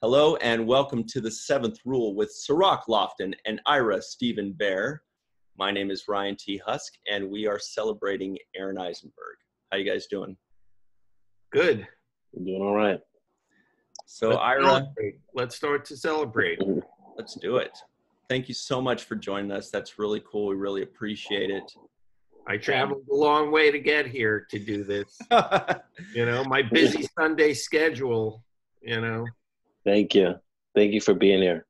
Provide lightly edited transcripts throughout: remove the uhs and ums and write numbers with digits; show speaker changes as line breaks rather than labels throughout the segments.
Hello and welcome to the Seventh Rule with Sirach Lofton and Ira Steven Behr. My name is Ryan T. Husk, and we are celebrating Aron Eisenberg. How you guys doing?
Good.
I'm doing all right.
So
Let's start to celebrate.
Let's do it. Thank you so much for joining us. That's really cool. We really appreciate it.
I traveled a long way to get here to do this. My busy Sunday schedule,
Thank you. Thank you for being here.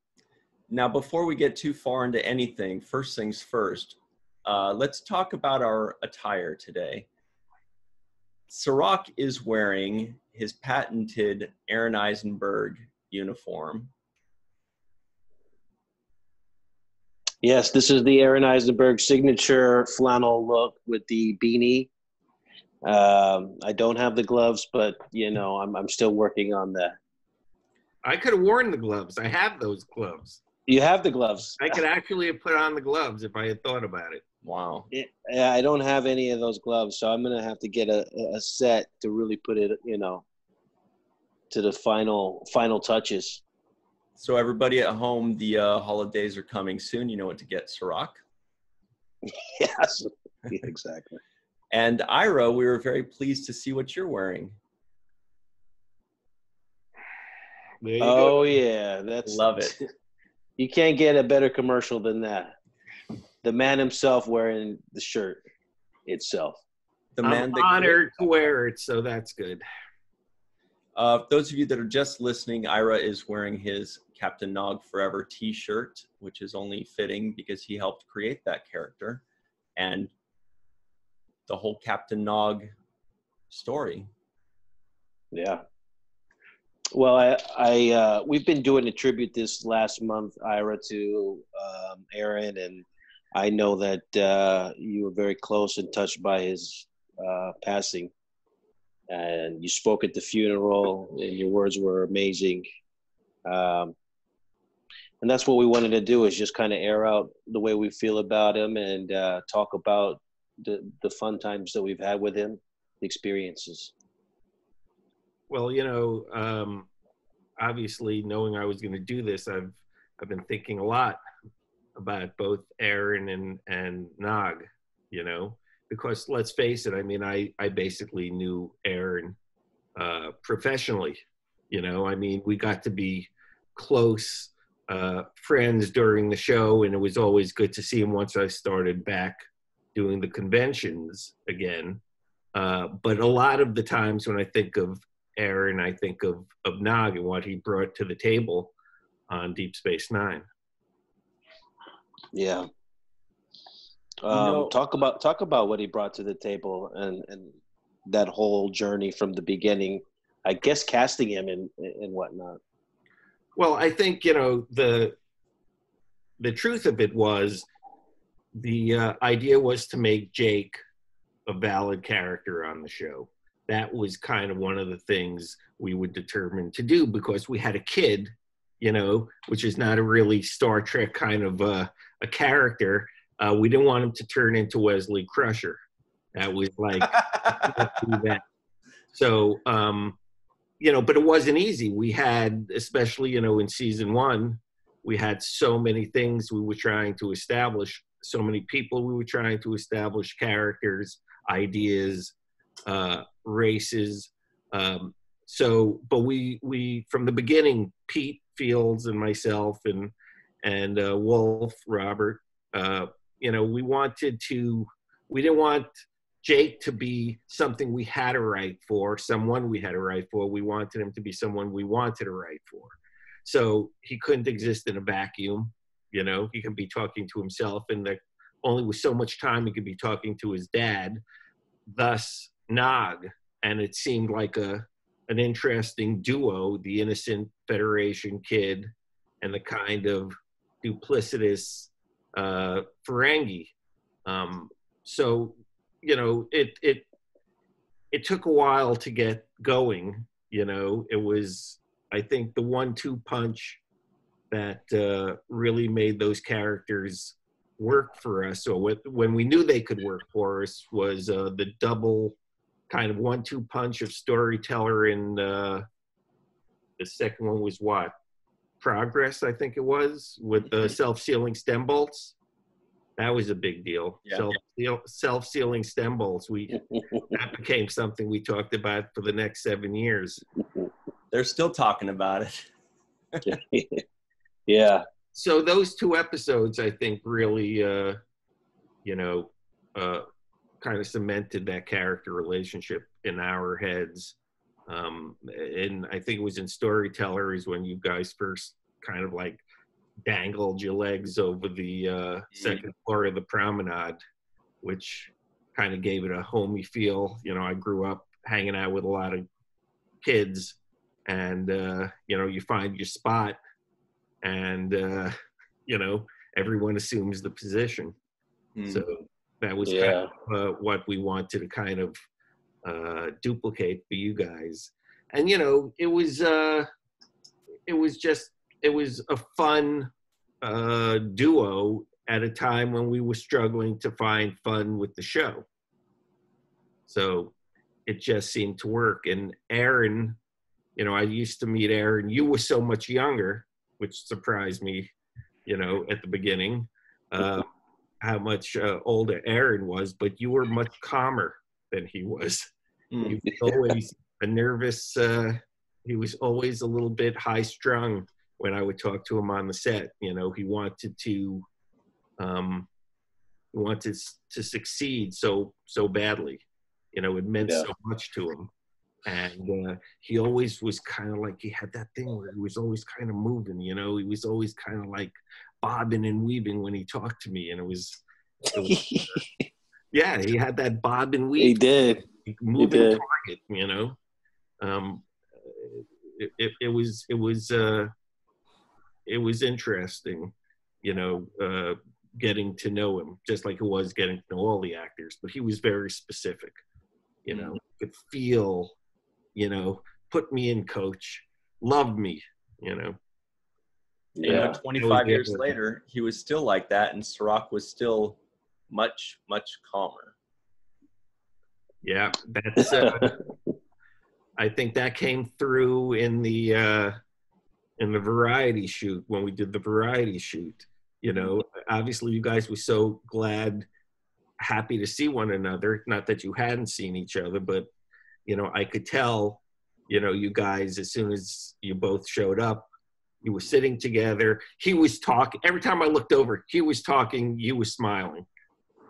Now, before we get too far into anything, first things first, let's talk about our attire today. Sirach is wearing his patented Aron Eisenberg uniform.
Yes, this is the Aron Eisenberg signature flannel look with the beanie. I don't have the gloves, but I'm still working on that.
I could have worn the gloves. I have those gloves.
You have the gloves.
I could actually have put on the gloves if I had thought about it.
Wow.
Yeah, I don't have any of those gloves, so I'm gonna have to get a set to really put it, to the final touches.
So everybody at home, the holidays are coming soon. You know what to get, Sirach.
Yes, exactly.
And Ira, we were very pleased to see what you're wearing.
Oh yeah,
Love it.
You can't get a better commercial than that. The man himself wearing the shirt itself.
I'm honored to wear it, so that's good.
Those of you that are just listening, Ira is wearing his Captain Nog Forever t-shirt, which is only fitting because he helped create that character and the whole Captain Nog story.
Yeah. Well, we've been doing a tribute this last month, Ira, to Aron, and I know that you were very close and touched by his passing. And you spoke at the funeral, and your words were amazing. And that's what we wanted to do, is just kind of air out the way we feel about him and talk about the fun times that we've had with him, the experiences.
Well, obviously, knowing I was going to do this, I've been thinking a lot about both Aron and Nog, because let's face it, I basically knew Aron professionally. We got to be close friends during the show, and it was always good to see him once I started back doing the conventions again. But a lot of the times when I think of Aron, I think of Nog and what he brought to the table on Deep Space Nine.
Yeah. Talk about what he brought to the table and that whole journey from the beginning, I guess, casting him and whatnot.
Well, I think, the truth of it was the idea was to make Jake a valid character on the show. That was kind of one of the things we were determined to do because we had a kid, which is not a really Star Trek kind of a character. We didn't want him to turn into Wesley Crusher. That was like, do that. So, but it wasn't easy. We had, especially, in season 1, we had so many things we were trying to establish, so many people we were trying to establish, characters, ideas, races. But we from the beginning, Pete Fields and myself and Wolf, Robert, we didn't want Jake to be something we had to write for, someone we had to write for. We wanted him to be someone we wanted to write for. So he couldn't exist in a vacuum. He could be talking to himself, and there only was so much time he could be talking to his dad, thus Nog. And it seemed like an interesting duo, the innocent Federation kid and the kind of duplicitous Ferengi. So, it took a while to get going. It was, I think, the 1-2 punch that really made those characters work for us. So when we knew they could work for us was the double kind of 1-2 punch of storyteller and the second one was what? Progress, I think it was, with the self-sealing stem bolts. That was a big deal.
Yeah.
Self-sealing stem bolts. That became something we talked about for the next 7 years.
They're still talking about it.
Yeah.
So those 2 episodes, I think, really, kind of cemented that character relationship in our heads. And I think it was in Storyteller is when you guys first kind of like dangled your legs over the second floor of the promenade, which kind of gave it a homey feel. I grew up hanging out with a lot of kids, and you find your spot, and everyone assumes the position. So that was kind of what we wanted to kind of duplicate for you guys. And it was a fun duo at a time when we were struggling to find fun with the show. So it just seemed to work. And Aaron, I used to meet Aaron. You were so much younger, which surprised me, at the beginning, how much older Aaron was, but you were much calmer than he was. He was always a nervous, he was always a little bit high strung when I would talk to him on the set. He wanted to succeed so badly. It meant so much to him. And he always was kind of like, he had that thing where he was always kind of moving, he was always kind of like bobbing and weaving when he talked to me. And it was yeah, he had that bob and weave.
He did.
Moving target, it was interesting, getting to know him, just like it was getting to know all the actors. But he was very specific, could feel, put me in, coach, love me,
Yeah. 25 years later, he was still like that, and Sirach was still much, much calmer.
Yeah, that's. I think that came through in the variety shoot when we did the variety shoot. Obviously, you guys were so happy to see one another. Not that you hadn't seen each other, but I could tell. You guys, as soon as you both showed up, you were sitting together. He was talking. Every time I looked over, he was talking. You were smiling.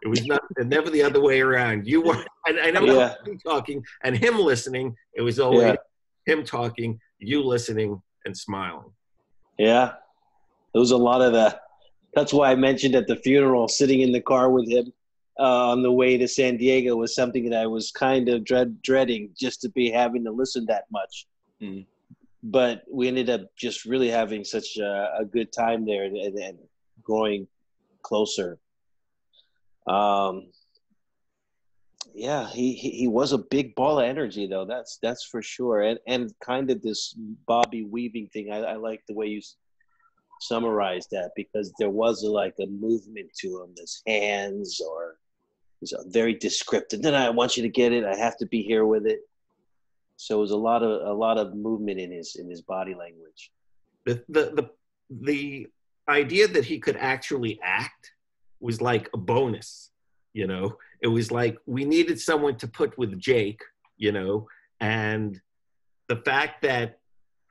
It was never the other way around. You were, I never heard him talking and him listening. It was always him talking, you listening and smiling.
Yeah, there was a lot of that. That's why I mentioned at the funeral, sitting in the car with him on the way to San Diego was something that I was kind of dreading, just to be having to listen that much. But we ended up just really having such a good time there and growing closer. He was a big ball of energy, though. That's for sure. And kind of this Bobby weaving thing. I like the way you summarized that, because there was a movement to him. His hands, or he's very descriptive. Then I want you to get it. I have to be here with it. So it was a lot of movement in his body language.
The idea that he could actually act was like a bonus. It was like we needed someone to put with Jake, and the fact that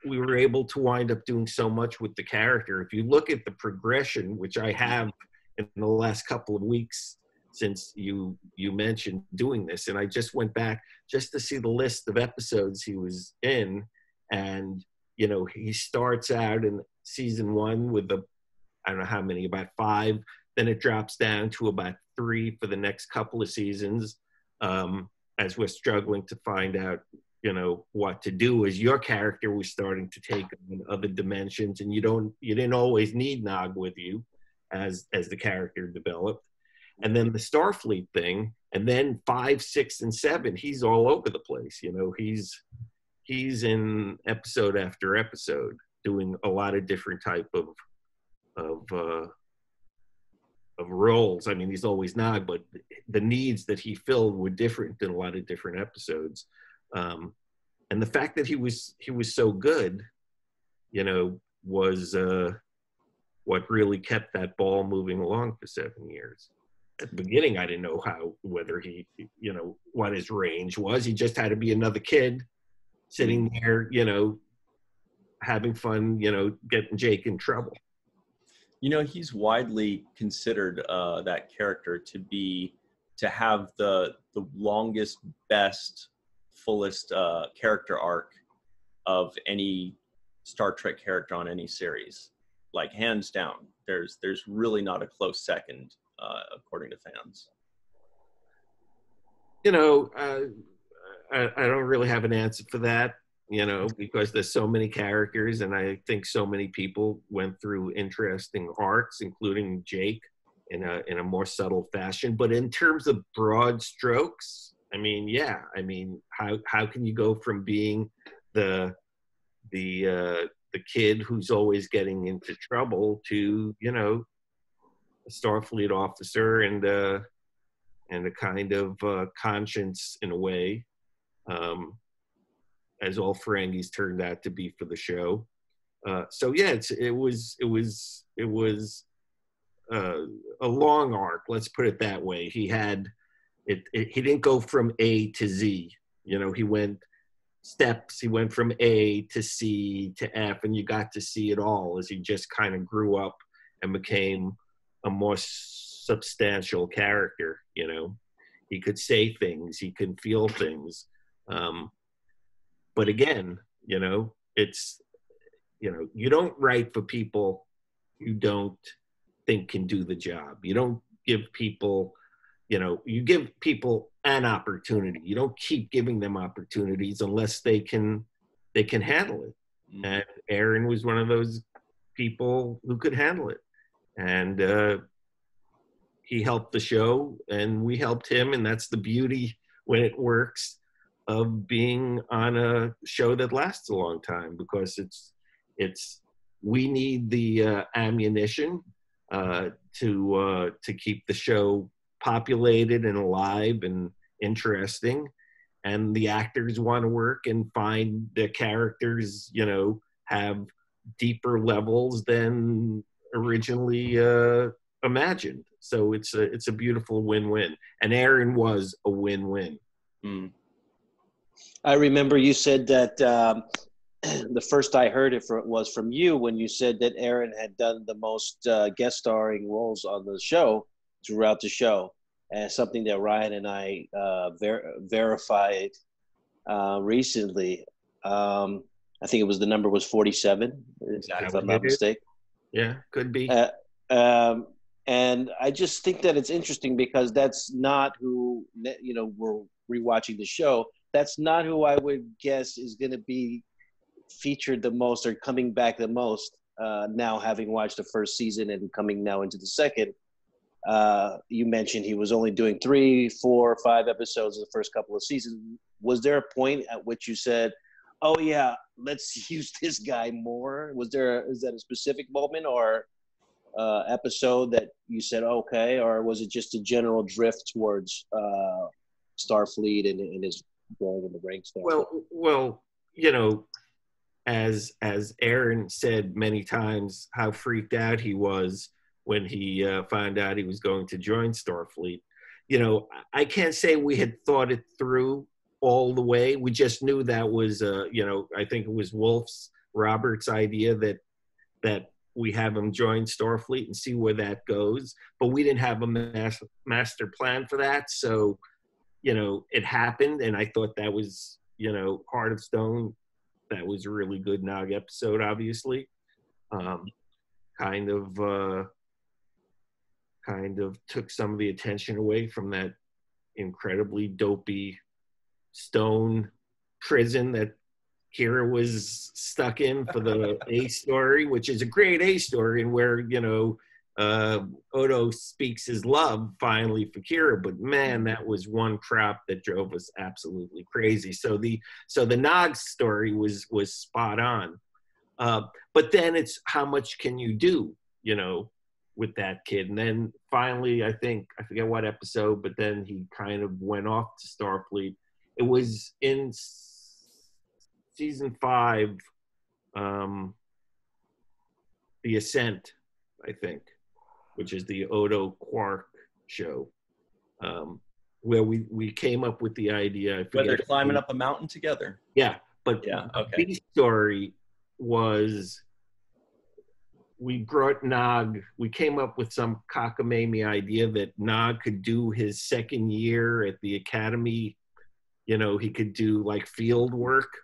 we were able to wind up doing so much with the character. If you look at the progression, which I have in the last couple of weeks since you mentioned doing this, and I just went back just to see the list of episodes he was in, and he starts out in season 1 with I don't know how many, about 5. Then it drops down to about 3 for the next couple of seasons, as we're struggling to find out, what to do, as your character was starting to take on other dimensions, and you didn't always need Nog with you as the character developed. And then the Starfleet thing, and then 5, 6, and 7, he's all over the place. He's in episode after episode doing a lot of different type of roles. I mean, he's always Nog, but the needs that he filled were different in a lot of different episodes. And the fact that he was so good, was what really kept that ball moving along for 7 years. At the beginning, I didn't know whether he, what his range was. He just had to be another kid sitting there, having fun, getting Jake in trouble.
He's widely considered that character to have the longest, best, fullest character arc of any Star Trek character on any series. Like, hands down, there's really not a close second, according to fans.
I don't really have an answer for that, because there's so many characters, and I think so many people went through interesting arcs, including Jake, in a more subtle fashion. But in terms of broad strokes, how can you go from being the kid who's always getting into trouble to, a Starfleet officer and a kind of conscience in a way, as all Ferengis turned out to be for the show. It was a long arc. Let's put it that way. He didn't go from A to Z. He went steps. He went from A to C to F, and you got to see it all as he just kind of grew up and became a more substantial character. He could say things, he could feel things. But again, it's, you don't write for people you don't think can do the job. You don't give people, you give people an opportunity. You don't keep giving them opportunities unless they can handle it. Mm-hmm. And Aron was one of those people who could handle it. And he helped the show, and we helped him, and that's the beauty, when it works, of being on a show that lasts a long time, because we need the ammunition to keep the show populated and alive and interesting, and the actors want to work and find the characters, have deeper levels than originally imagined. So it's a beautiful win-win, and Aron was a win-win.
Mm. I remember you said that the first I heard it was from you, when you said that Aron had done the most guest starring roles on the show throughout the show, and something that Ryan and I verified recently. I think the number was 47, if I'm not mistaken.
Yeah, could be.
And I just think that it's interesting, because that's not who, we're rewatching the show. That's not who I would guess is going to be featured the most or coming back the most, now having watched the first season and coming now into the second. You mentioned he was only doing 3, 4, 5 episodes in the first couple of seasons. Was there a point at which you said, oh yeah, let's use this guy more? Is that a specific moment or episode that you said okay, or was it just a general drift towards Starfleet and his going in the ranks there?
Well, as Aron said many times, how freaked out he was when he found out he was going to join Starfleet. I can't say we had thought it through all the way. We just knew that was, I think it was Robert's idea that we have him join Starfleet and see where that goes. But we didn't have a master plan for that. So, it happened, and I thought that was, Heart of Stone. That was a really good Nog episode, obviously. Kind of took some of the attention away from that incredibly dopey Stone prison that Kira was stuck in for the A story, which is a great A story, and where, Odo speaks his love finally for Kira. But man, that was one crop that drove us absolutely crazy. So the Nog story was spot on. But then it's how much can you do, with that kid? And then finally, I forget what episode, but then he kind of went off to Starfleet. It was in season 5, The Ascent, I think, which is the Odo Quark show, where we came up with the idea.
Where they're climbing up a mountain together.
Yeah, but
yeah, okay.
The story was, we brought Nog. We came up with some cockamamie idea that Nog could do his second year at the academy. You know, he could do like field work.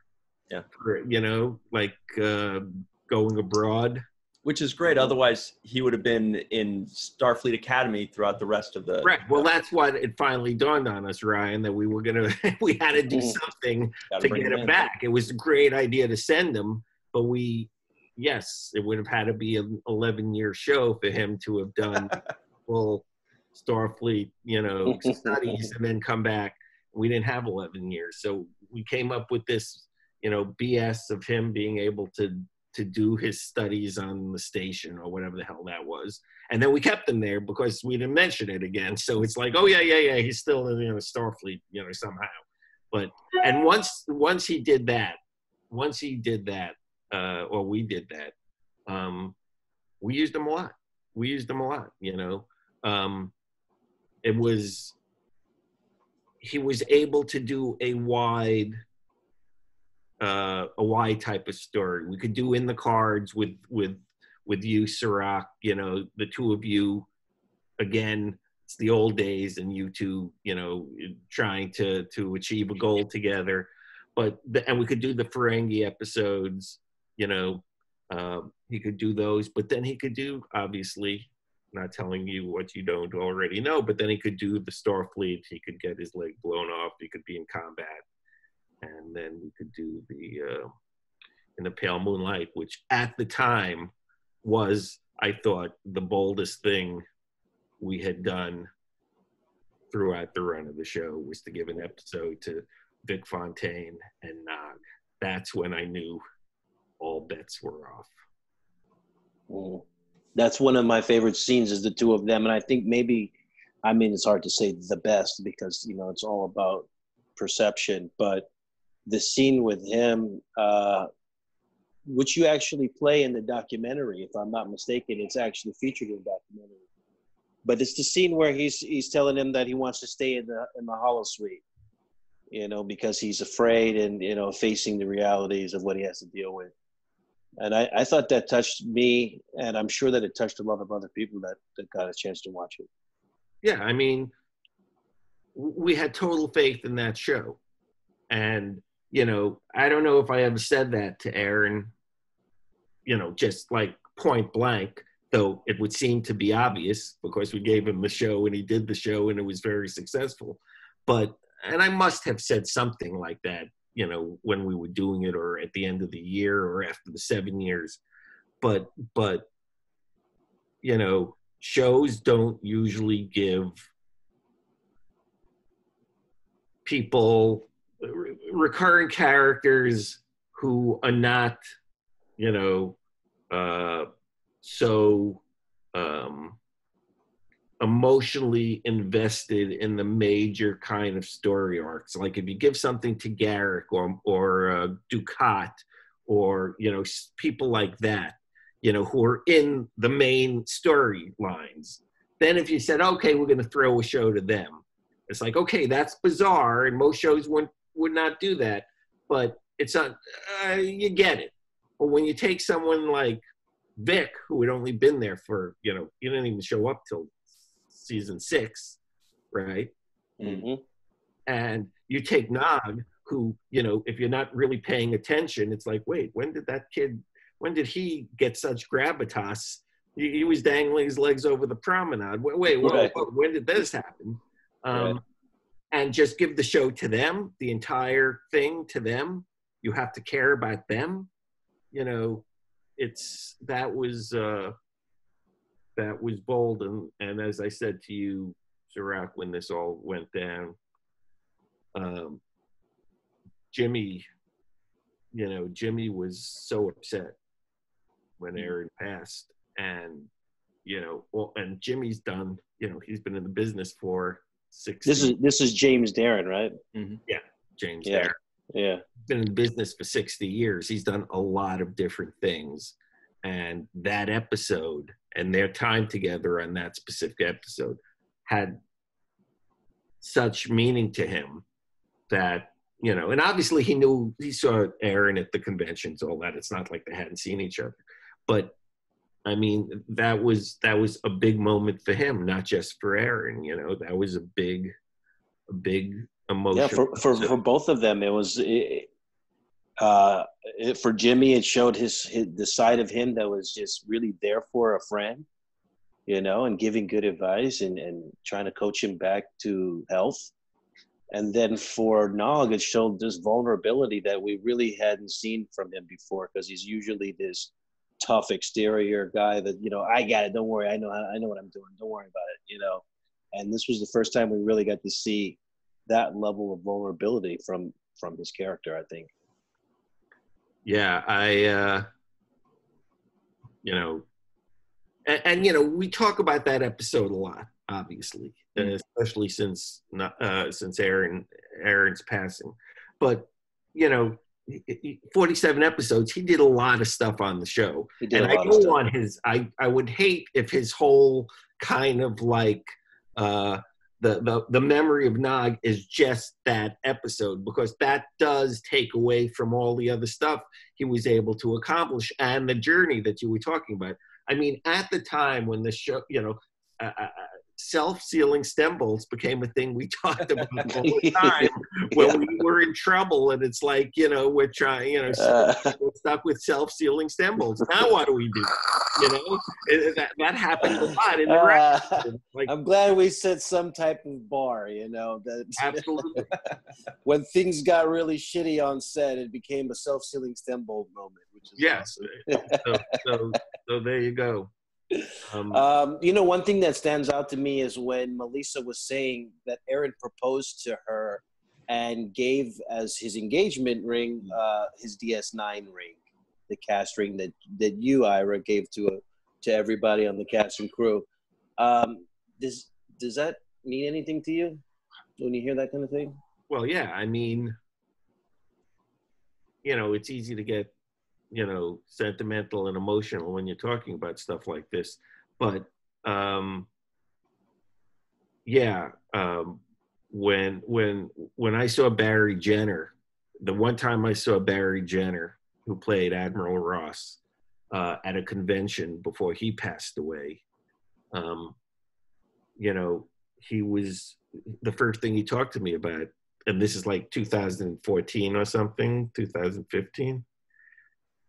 Yeah.
For, you know, like going abroad.
Which is great. Otherwise, he would have been in Starfleet Academy throughout the rest of the...
Right. Well, that's what it finally dawned on us, Ryan, that we were going to... we had to do something to get him back. It was a great idea to send him, but yes, it would have had to be an 11-year show for him to have done full Starfleet, you know, studies and then come back. We didn't have 11 years. So we came up with this, you know, BS of him being able to do his studies on the station or whatever the hell that was. And then we kept him there because we didn't mention it again. So it's like, oh yeah, he's still in, you know, Starfleet, you know, somehow. But, and once he did that, or we did that, we used him a lot. You know. He was able to do a wide type of story. We could do In the Cards with you, Sirach, you know, the two of you, again, it's the old days and you two, you know, trying to achieve a goal together. And we could do the Ferengi episodes, you know, he could do those, but then he could do, obviously, not telling you what you don't already know, but then he could do the Starfleet, he could get his leg blown off, he could be in combat. And then we could do the In the Pale Moonlight, which at the time was, I thought, the boldest thing we had done throughout the run of the show, was to give an episode to Vic Fontaine and Nog. That's when I knew all bets were off.
That's one of my favorite scenes, is the two of them. And I think maybe, I mean, it's hard to say the best because, you know, it's all about perception, but the scene with him, which you actually play in the documentary, if I'm not mistaken, it's actually featured in the documentary. But it's the scene where he's telling him that he wants to stay in the holosuite, you know, because he's afraid and, you know, facing the realities of what he has to deal with. And I thought that touched me, and I'm sure that it touched a lot of other people that got a chance to watch it.
Yeah, I mean, we had total faith in that show. And, you know, I don't know if I ever said that to Aaron, you know, just like point blank, though it would seem to be obvious because we gave him the show and he did the show and it was very successful. And I must have said something like that, you know, when we were doing it, or at the end of the year, or after the 7 years. But you know, shows don't usually give people recurring characters who are not, you know, so emotionally invested in the major kind of story arcs. Like if you give something to Garrick or Ducat, or, you know, people like that, you know, who are in the main storylines, then if you said, okay, we're going to throw a show to them, it's like, okay, that's bizarre, and most shows would not do that, but it's not, you get it. But when you take someone like Vic, who had only been there for, you know, he didn't even show up till season 6, right?
Mm-hmm.
And you take Nog, who, you know, if you're not really paying attention, it's like, wait, when did he get such gravitas? He was dangling his legs over the promenade. Wait,
right.
When did this happen?
Right.
And just give the show to them, the entire thing to them. You have to care about them. You know, that was bold. And as I said to you, Sirach, when this all went down, Jimmy was so upset when Aaron passed. And, you know, well, and Jimmy's done, you know, he's been in the business for 60.
This is James Darren, right?
Mm-hmm. Yeah, James Darren.
Yeah.
Been in business for 60 years. He's done a lot of different things. and that episode and their time together on that specific episode had such meaning to him that, you know, and obviously he saw Aron at the conventions, all that. It's not like they hadn't seen each other, but I mean, that was a big moment for him, not just for Aron. You know, that was a big emotion.
Yeah, for both of them, it was. For Jimmy, it showed the side of him that was just really there for a friend, you know, and giving good advice and trying to coach him back to health. And then for Nog, it showed this vulnerability that we really hadn't seen from him before, because he's usually this tough exterior guy that, you know, I got it, don't worry, I know what I'm doing, don't worry about it, you know. And this was the first time we really got to see that level of vulnerability from his character, I think.
Yeah, you know, and you know, we talk about that episode a lot, obviously, especially since Aron's passing. But you know, 47 episodes, he did a lot of stuff on the show, and I don't want his. I would hate if his whole kind of like the memory of Nog is just that episode, because that does take away from all the other stuff he was able to accomplish and the journey that you were talking about. I mean, at the time when the show, you know, self-sealing stem bolts became a thing we talked about all the time when we were in trouble, and it's like, you know, we're trying, you know, we're stuck with self-sealing stem bolts. Now what do we do? You know, that happened a lot in the record. Like,
I'm glad we set some type of bar, you know, that
absolutely.
When things got really shitty on set, it became a self-sealing stem bolt moment, which is awesome.
So there you go.
You know, one thing that stands out to me is when Melissa was saying that Aron proposed to her and gave as his engagement ring his DS9 ring, the cast ring that you, Ira, gave to everybody on the cast and crew. Does that mean anything to you when you hear that kind of thing?
Well, yeah. I mean, you know, it's easy to get, you know, sentimental and emotional when you're talking about stuff like this. But when I saw Barry Jenner, the one time I saw Barry Jenner, who played Admiral Ross, at a convention before he passed away, you know, he was the first thing he talked to me about, and this is like 2014 or something, 2015.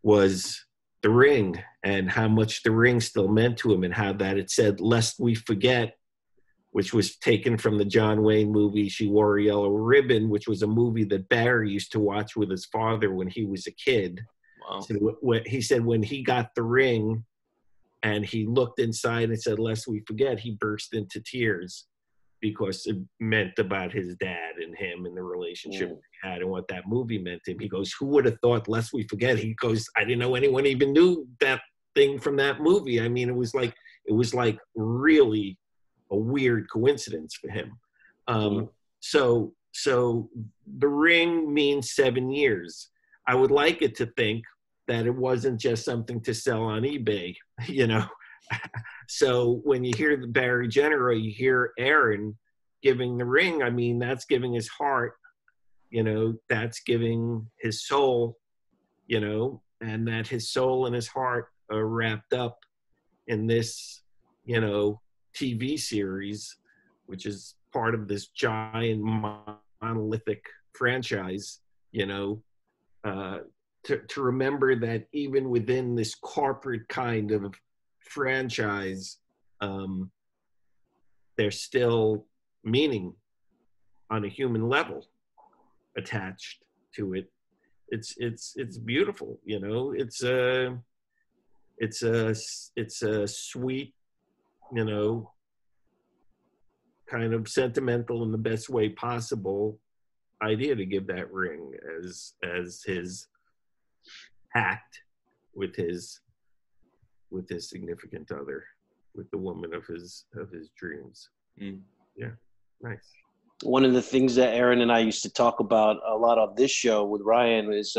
Was The Ring, and how much The Ring still meant to him, and how that it said, "Lest we forget," which was taken from the John Wayne movie She Wore a Yellow Ribbon, which was a movie that Barry used to watch with his father when he was a kid.
Wow.
So he said when he got the ring and he looked inside and said, "Lest we forget," he burst into tears, because it meant about his dad and him and the relationship he had and what that movie meant to him. He goes, "Who would have thought, lest we forget?" He goes, "I didn't know anyone even knew that thing from that movie." I mean, it was like really a weird coincidence for him. So The Ring means 7 years. I would like it to think that it wasn't just something to sell on eBay, you know. So when you hear the Barry Jenner or you hear Aron giving the ring, I mean, that's giving his heart, you know, that's giving his soul, you know, and that his soul and his heart are wrapped up in this, you know, TV series, which is part of this giant monolithic franchise, you know, to remember that even within this corporate kind of franchise, there's still meaning on a human level attached to it. It's beautiful, you know. It's a sweet, you know, kind of sentimental in the best way possible idea to give that ring as his act with his significant other, with the woman of his dreams. Yeah, nice.
One of the things that Aron and I used to talk about a lot on this show with Ryan is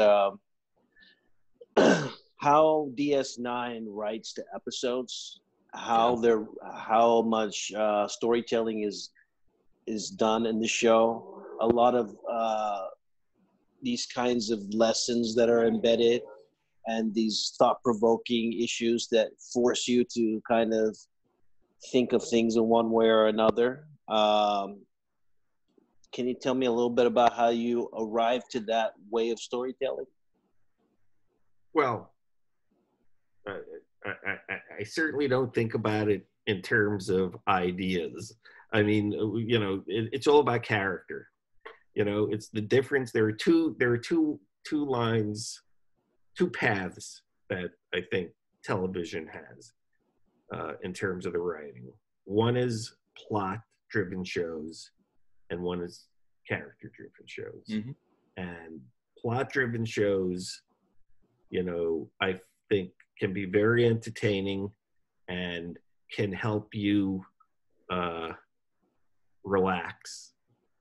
how DS9 writes the episodes, how much storytelling is done in the show. A lot of these kinds of lessons that are embedded, and these thought-provoking issues that force you to kind of think of things in one way or another. Can you tell me a little bit about how you arrived to that way of storytelling?
Well, I certainly don't think about it in terms of ideas. I mean, you know, it's all about character. You know, it's the difference. There are two lines, two paths that I think television has in terms of the writing. One is plot-driven shows, and one is character-driven shows.
Mm-hmm.
And plot-driven shows, you know, I think can be very entertaining and can help you relax,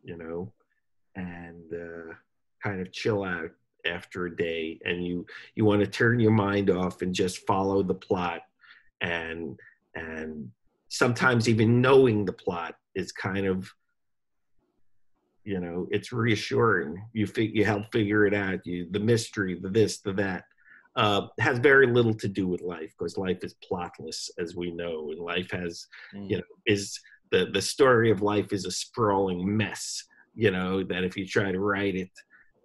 you know, and kind of chill out after a day, and you want to turn your mind off and just follow the plot, and sometimes even knowing the plot is kind of, you know, it's reassuring. You help figure it out. The mystery, the this, the that, has very little to do with life, because life is plotless, as we know, and life has, you know, is the story of life is a sprawling mess, you know, that if you try to write it,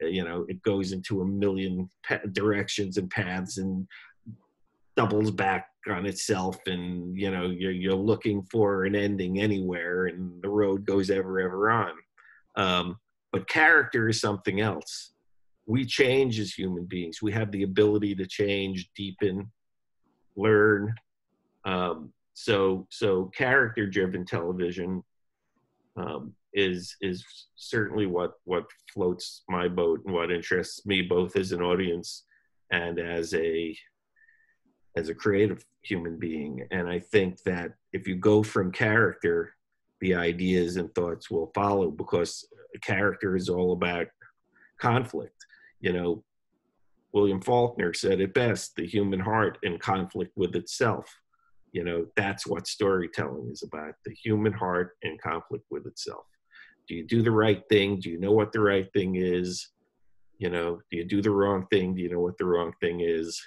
you know, it goes into a million directions and paths and doubles back on itself, and, you know, you're looking for an ending anywhere, and the road goes ever on. But character is something else. We change as human beings. We have the ability to change, deepen, learn. So character-driven television is certainly what floats my boat and what interests me, both as an audience and as a creative human being. And I think that if you go from character, the ideas and thoughts will follow, because a character is all about conflict. You know, William Faulkner said it best: the human heart in conflict with itself. You know, that's what storytelling is about: the human heart in conflict with itself. Do you do the right thing? Do you know what the right thing is? You know, do you do the wrong thing? Do you know what the wrong thing is?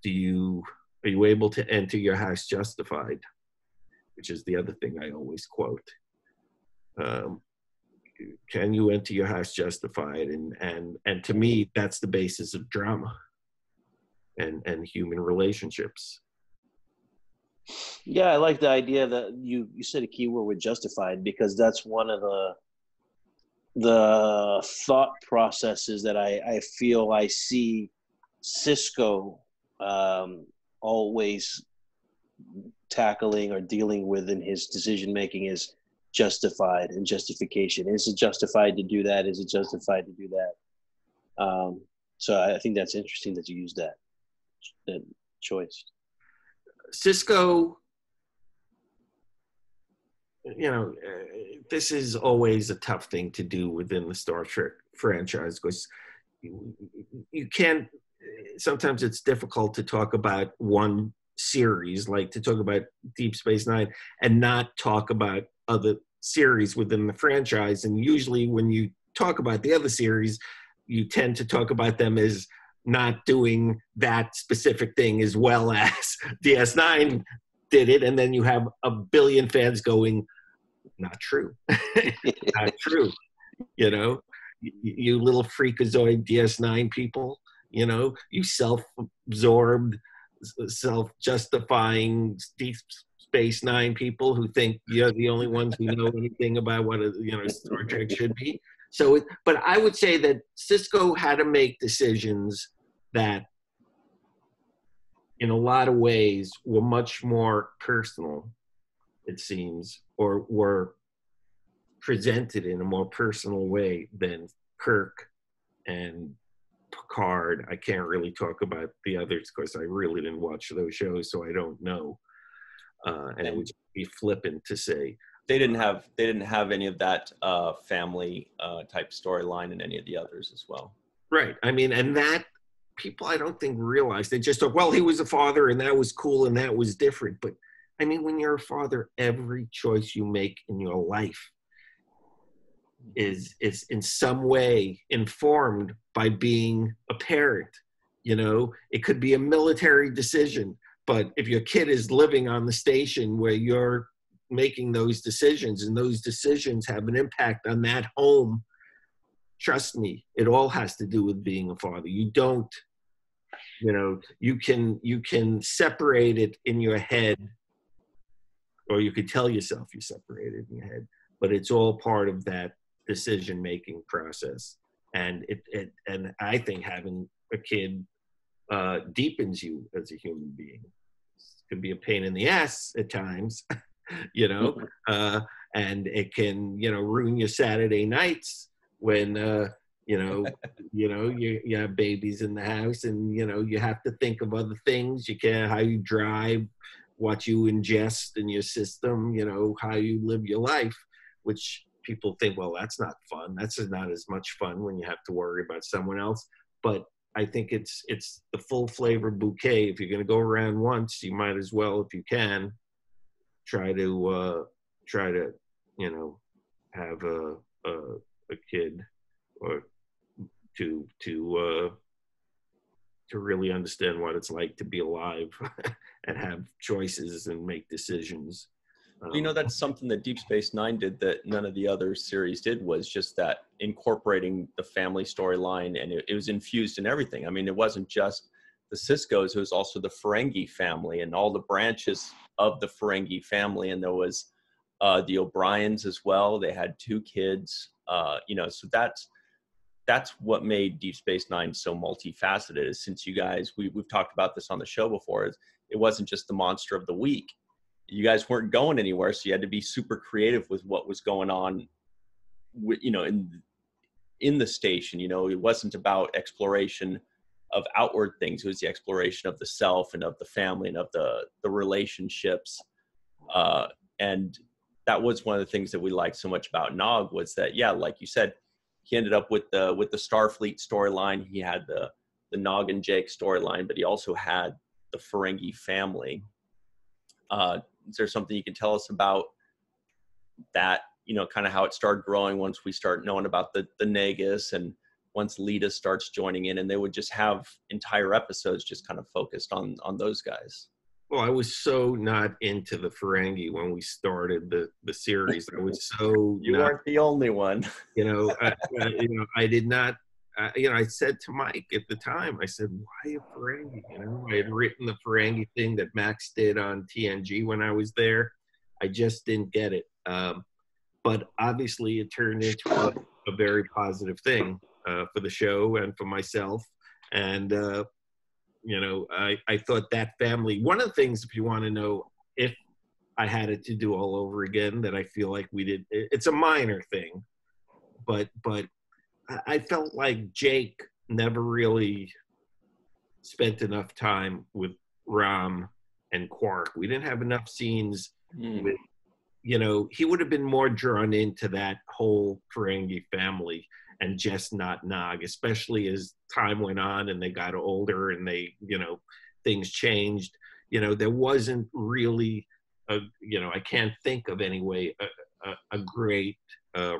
Are you able to enter your house justified? Which is the other thing I always quote. Can you enter your house justified? And to me, that's the basis of drama and human relationships.
Yeah, I like the idea that you said a key word with justified, because that's one of the thought processes that I feel I see Cisco always tackling or dealing with in his decision making is justified and justification. Is it justified to do that? Is it justified to do that? So I think that's interesting that you use that choice.
Cisco, you know, this is always a tough thing to do within the Star Trek franchise, because you can't, sometimes it's difficult to talk about one series, like to talk about Deep Space Nine and not talk about other series within the franchise. And usually when you talk about the other series, you tend to talk about them as not doing that specific thing as well as DS9 did it. And then you have a billion fans going, not true. Not true. You know, you little freakazoid DS9 people, you know, you self-absorbed, self-justifying Deep Space Nine people who think you're the only ones who know anything about what Star Trek should be. So, but I would say that Cisco had to make decisions that, in a lot of ways, were much more personal, it seems, or were presented in a more personal way than Kirk and Picard. I can't really talk about the others because I really didn't watch those shows, so I don't know. And it would be flippant to say
they didn't have any of that family type storyline in any of the others as well.
Right. I mean, and that people I don't think realize. They just thought, well, he was a father and that was cool and that was different. But I mean, when you're a father, every choice you make in your life is in some way informed by being a parent. You know, it could be a military decision, but if your kid is living on the station where you're making those decisions and those decisions have an impact on that home, trust me, it all has to do with being a father. You don't, you know, you can separate it in your head, or you could tell yourself you separate it in your head, but it's all part of that decision-making process. And and I think having a kid deepens you as a human being. It can be a pain in the ass at times, you know, and it can, you know, ruin your Saturday nights when, you have babies in the house, and, you know, you have to think of other things. You can't, how you drive, what you ingest in your system, you know, how you live your life, which people think, well, that's not fun. That's not as much fun when you have to worry about someone else. But I think it's the full flavor bouquet. If you're going to go around once, you might as well, if you can, try to you know, have a kid, or to really understand what it's like to be alive and have choices and make decisions.
You know, that's something that Deep Space Nine did that none of the other series did, was just that incorporating the family storyline, and it was infused in everything. I mean, it wasn't just the Siskos, it was also the Ferengi family and all the branches of the Ferengi family. And there was the O'Briens as well. They had 2 kids, you know, so that's what made Deep Space Nine so multifaceted. Is, since you guys, we've talked about this on the show before, is it wasn't just the monster of the week. You guys weren't going anywhere, so you had to be super creative with what was going on, you know, in the station. You know, it wasn't about exploration of outward things. It was the exploration of the self and of the family and of the relationships. And that was one of the things that we liked so much about Nog, was that, yeah, like you said, he ended up with the Starfleet storyline. He had the Nog and Jake storyline, but he also had the Ferengi family. Is there something you can tell us about that, you know, kind of how it started growing once we start knowing about the Nagus, and once Lita starts joining in, and they would just have entire episodes just kind of focused on those guys?
Well, I was so not into the Ferengi when we started the series. I was so
You weren't the only one.
You know, I did not. You know, I said to Mike at the time, I said, why a Ferengi? You know, I had written the Ferengi thing that Max did on TNG when I was there. I just didn't get it. But obviously it turned into a very positive thing for the show and for myself. And, you know, I thought that family, one of the things, if you want to know if I had it to do all over again, that I feel like we did, it's a minor thing, but I felt like Jake never really spent enough time with Ram and Quark. We didn't have enough scenes with, you know, he would have been more drawn into that whole Ferengi family and just not Nog, especially as time went on and they got older and they, you know, things changed. You know, there wasn't really you know, I can't think of anyway a great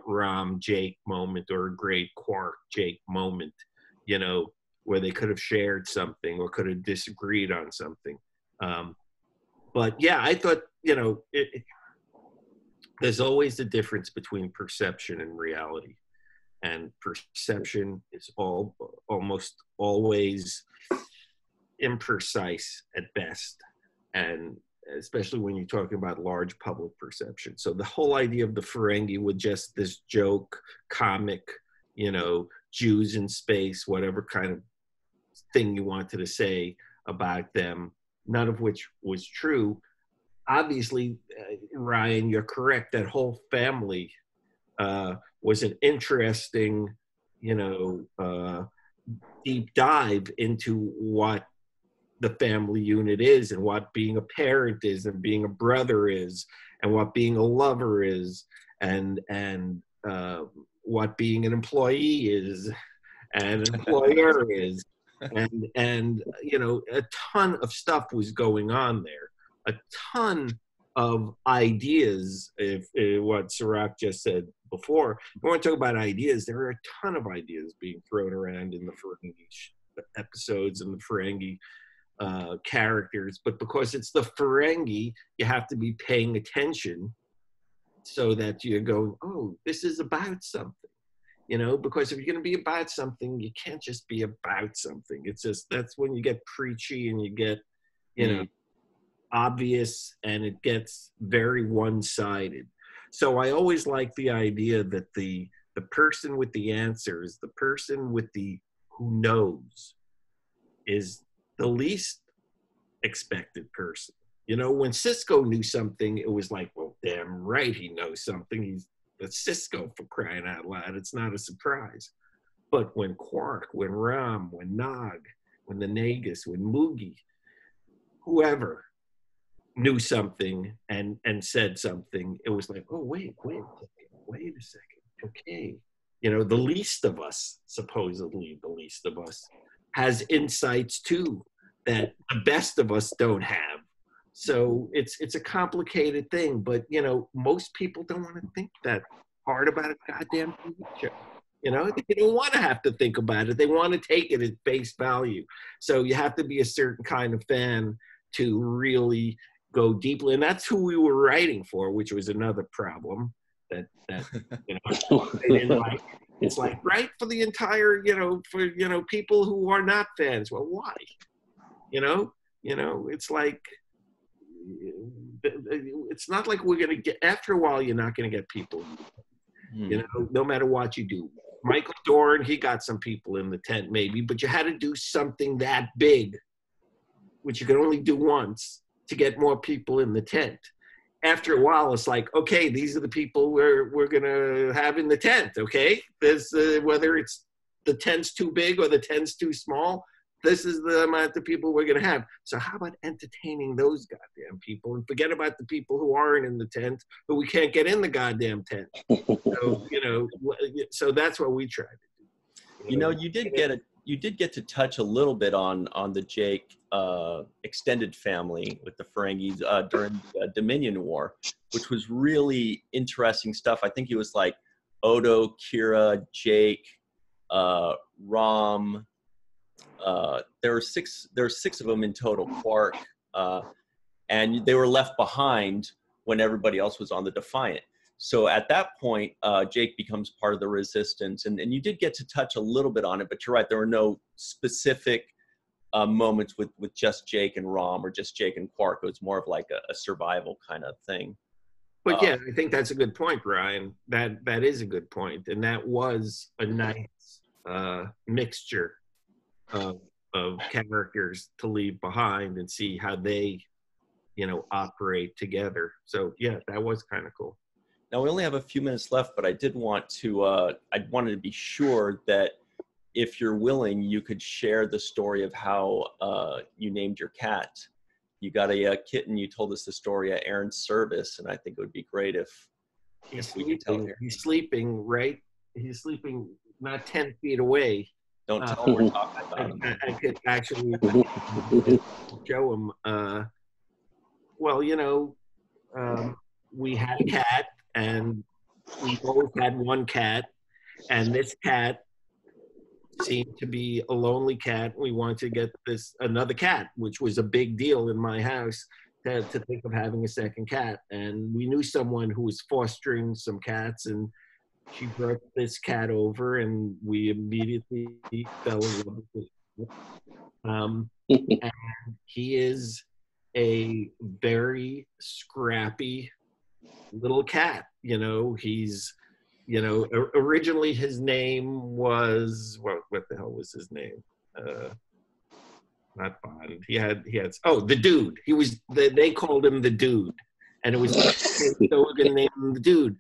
Ram Jake moment or a great Quark Jake moment, you know, where they could have shared something or could have disagreed on something. But yeah, I thought, you know, there's always a difference between perception and reality, and perception is almost always imprecise at best, and especially when you're talking about large public perception. So the whole idea of the Ferengi with just this joke, comic, you know, Jews in space, whatever kind of thing you wanted to say about them, none of which was true. Obviously, Ryan, you're correct. That whole family was an interesting, you know, deep dive into what the family unit is, and what being a parent is, and being a brother is, and what being a lover is, and what being an employee is, and an employer is. and you know, a ton of stuff was going on there, a ton of ideas. If what Sirach just said before, we want to talk about ideas. There are a ton of ideas being thrown around in the Ferengi episodes and the Ferengi characters, but because it's the Ferengi, you have to be paying attention so that you're going, oh, this is about something. You know, because if you're going to be about something, you can't just be about something. It's just, that's when you get preachy and you get, you know, obvious, and it gets very one-sided. So I always like the idea that the person with the answers, the person with the who knows, is the least expected person. You know, when Cisco knew something, it was like, well, damn right he knows something. He's the Cisco, for crying out loud. It's not a surprise. But when Quark, when Ram, when Nog, when the Nagus, when Moogie, whoever knew something and said something, it was like, oh, wait a second. Okay. You know, the least of us, supposedly the least of us, has insights too that the best of us don't have. So it's a complicated thing, but you know, most people don't want to think that hard about a goddamn TV show. You know, they don't want to have to think about it. They want to take it at face value. So you have to be a certain kind of fan to really go deeply, and that's who we were writing for, which was another problem that you know, they didn't like. It's like, write for the entire, you know, for, you know, people who are not fans. Well, why? You know, it's like, it's not like we're going to get, after a while, you're not going to get people, you know, no matter what you do. Michael Dorn, he got some people in the tent maybe, but you had to do something that big, which you could only do once, to get more people in the tent. After a while, it's like, okay, these are the people we're going to have in the tent, okay? There's, whether it's the tent's too big or the tent's too small, this is the amount of people we're going to have. So how about entertaining those goddamn people and forget about the people who aren't in the tent, but we can't get in the goddamn tent. So, you know, so that's what we try to do.
You know, you did get to touch a little bit on the Jake extended family with the Ferengis during the Dominion War, which was really interesting stuff. I think it was like Odo, Kira, Jake, Rom. There were six of them in total, Quark, and they were left behind when everybody else was on the Defiant. So at that point, Jake becomes part of the Resistance, and you did get to touch a little bit on it, but you're right, there were no specific moments with just Jake and Rom or just Jake and Quark. It was more of like a survival kind of thing.
But yeah, I think that's a good point, Ryan. That is a good point, and that was a nice mixture of characters to leave behind and see how they, you know, operate together. So yeah, that was kind of cool.
Now we only have a few minutes left, but I did want to, I wanted to be sure that if you're willing, you could share the story of how you named your cat. You got a kitten, you told us the story at Aaron's service, and I think it would be great if we could tell here.
He's sleeping, right? He's sleeping not 10 feet away.
Don't tell him we're talking about him.
I could actually show him. Well, you know, we had a cat, and we always had one cat, and this cat seemed to be a lonely cat. We wanted to get another cat, which was a big deal in my house to think of having a second cat. And we knew someone who was fostering some cats, and she brought this cat over, and we immediately fell in love with him. And he is a very scrappy little cat. You know, he's, you know, originally his name was, what the hell was his name? Not Bond. He had, the Dude. They called him the Dude. And it was, so we're going to name him the Dude.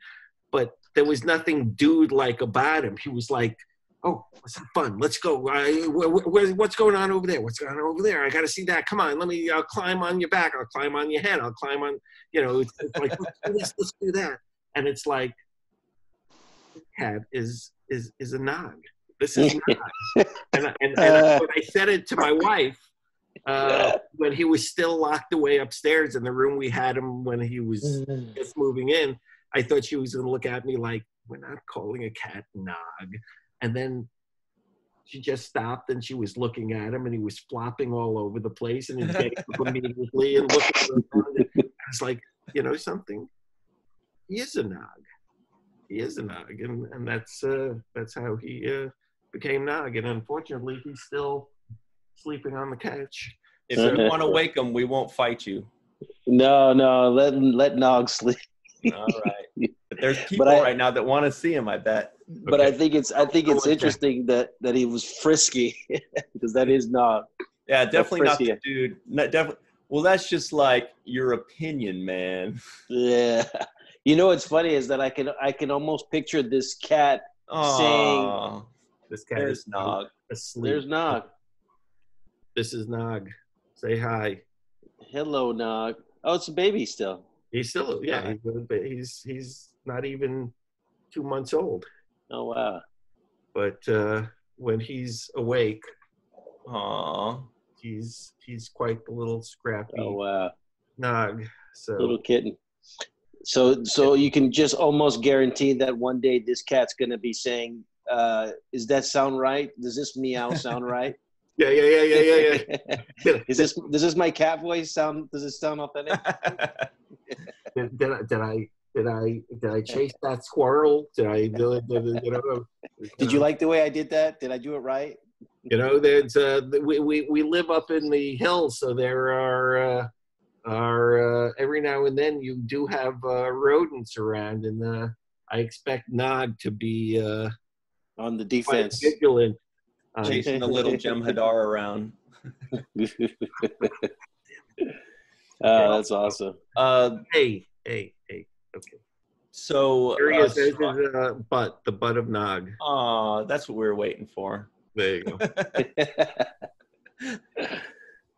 But there was nothing dude-like about him. He was like, oh, let's have fun. Let's go. What's going on over there? What's going on over there? I got to see that. Come on, I'll climb on your back. I'll climb on your head. I'll climb on, you know, it's like, let's do that. And it's like, cat is a Nog. This is not. And when I said it to my wife, when he was still locked away upstairs in the room we had him when he was just moving in, I thought she was going to look at me like, we're not calling a cat Nog. And then she just stopped and she was looking at him and he was flopping all over the place and he was getting up immediately and looking at her. I was like, you know something? He is a Nog. He is a Nog. And that's how he became Nog. And unfortunately, he's still sleeping on the couch.
If you want to wake him, we won't fight you.
No, let Nog sleep.
All right. But there's people right now that want to see him, I bet.
But okay. I think it's interesting that he was frisky because that is Nog.
Yeah, definitely not the dude. Definitely. Well, that's just like your opinion, man.
Yeah. You know what's funny is that I can almost picture this cat saying,
"This cat is
Nog.
Asleep. There's Nog.
This is Nog. Say hi.
Hello, Nog. Oh, it's a baby still.
He's still, yeah. He's not even 2 months old.
Oh wow!
But when he's awake, he's quite the little scrappy.
Oh wow!
Nog. So
little kitten. So you can just almost guarantee that one day this cat's gonna be saying, "Is that sound right? Does this meow sound right?"
Yeah.
Does this my cat voice sound? Does it sound authentic?
Did I chase that squirrel? Did I do it?
Did you like the way I did that? Did I do it right?
You know, there's we live up in the hills, so there are every now and then you do have rodents around, and I expect Nog to be
on the defense,
vigilant.
Chasing the little Jem'Hadar around.
That's awesome.
Hey. Okay.
So
here he is. There's his butt, the butt of Nog.
That's what we were waiting for.
There you go.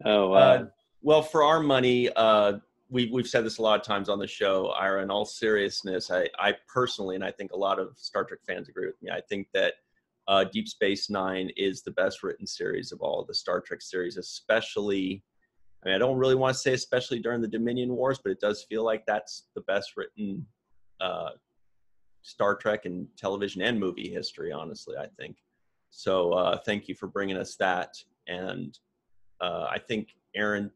Oh wow.
Well, for our money, we've said this a lot of times on the show, Ira. In all seriousness, I personally, and I think a lot of Star Trek fans agree with me, I think that Deep Space Nine is the best written series of all of the Star Trek series, especially, I mean, I don't really want to say especially during the Dominion Wars, but it does feel like that's the best written Star Trek in television and movie history, honestly, I think. So thank you for bringing us that. And I think Aaron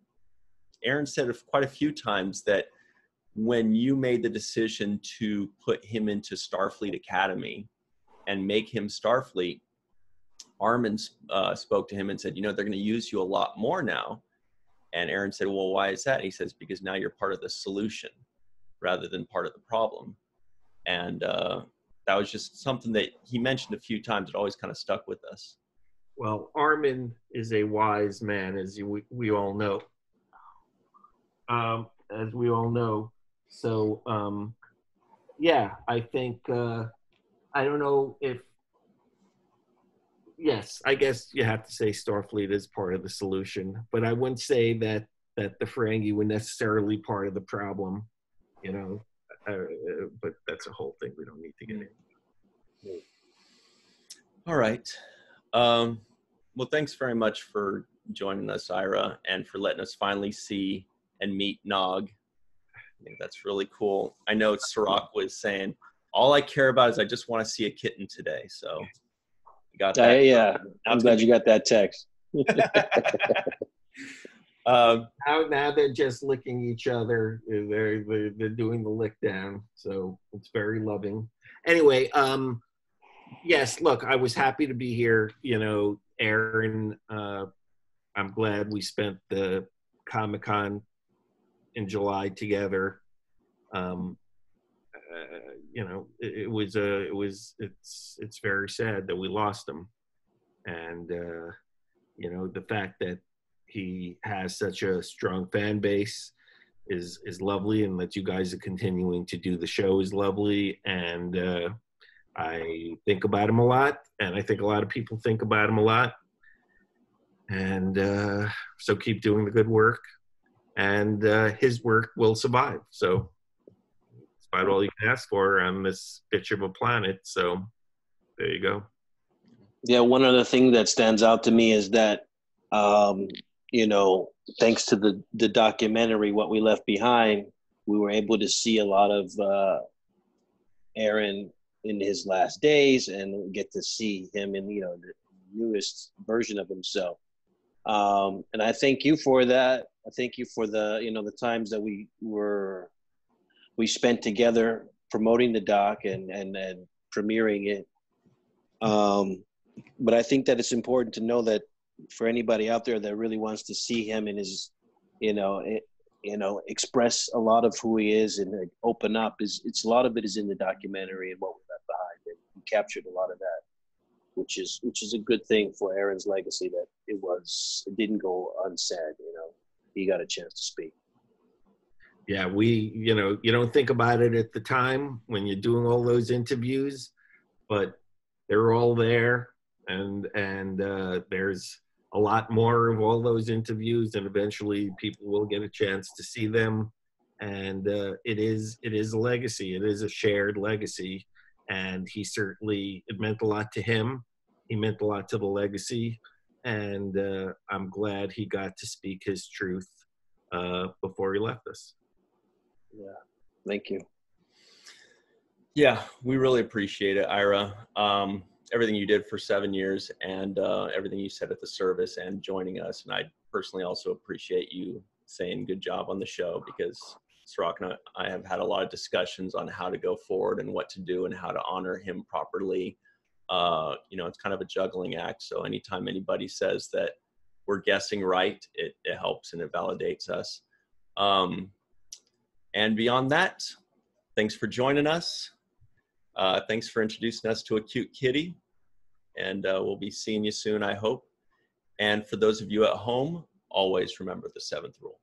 said quite a few times that when you made the decision to put him into Starfleet Academy and make him Starfleet, Armin spoke to him and said, you know, they're going to use you a lot more now. And Aaron said, well, why is that? And he says, because now you're part of the solution rather than part of the problem. And that was just something that he mentioned a few times. It always kind of stuck with us.
Well, Armin is a wise man, as we all know. So, yeah, I think, I don't know if, yes, I guess you have to say Starfleet is part of the solution, but I wouldn't say that the Ferengi were necessarily part of the problem, you know, but that's a whole thing we don't need to get into.
All right. Well, thanks very much for joining us, Ira, and for letting us finally see and meet Nog. I think that's really cool. I know Sirach was saying, all I care about is I just want to see a kitten today. So you got that.
Yeah, I'm glad you got that text.
Now they're just licking each other. They're doing the lick down. So it's very loving. Anyway, yes, look, I was happy to be here. You know, Aaron, I'm glad we spent the Comic-Con in July together. You know, it's very sad that we lost him. And, you know, the fact that he has such a strong fan base is lovely, and that you guys are continuing to do the show is lovely. And I think about him a lot, and I think a lot of people think about him a lot. And so keep doing the good work, and his work will survive. So it's about all you can ask for on this bitch of a planet. So there you go.
Yeah, one other thing that stands out to me is that, you know, thanks to the documentary, What We Left Behind, we were able to see a lot of Aron in his last days and get to see him in, you know, the newest version of himself. And I thank you for that. I thank you for the, you know, the times that we spent together promoting the doc and premiering it. But I think that it's important to know that for anybody out there that really wants to see him in his, you know, express a lot of who he is and open up, it's a lot of it is in the documentary and What We Left Behind. And he captured a lot of that, which is a good thing for Aron's legacy, that it didn't go unsaid. You know, he got a chance to speak.
Yeah, you know, you don't think about it at the time when you're doing all those interviews, but they're all there, and there's a lot more of all those interviews, and eventually people will get a chance to see them, and it is a legacy. It is a shared legacy, and it meant a lot to him. He meant a lot to the legacy, and I'm glad he got to speak his truth before he left us.
Yeah, thank you.
Yeah, we really appreciate it, Ira. Everything you did for 7 years, and everything you said at the service and joining us. And I personally also appreciate you saying good job on the show, because Sirach and I have had a lot of discussions on how to go forward and what to do and how to honor him properly. You know, it's kind of a juggling act. So anytime anybody says that we're guessing right, it helps and it validates us. And beyond that, thanks for joining us. Thanks for introducing us to a cute kitty. And we'll be seeing you soon, I hope. And for those of you at home, always remember the 7th rule.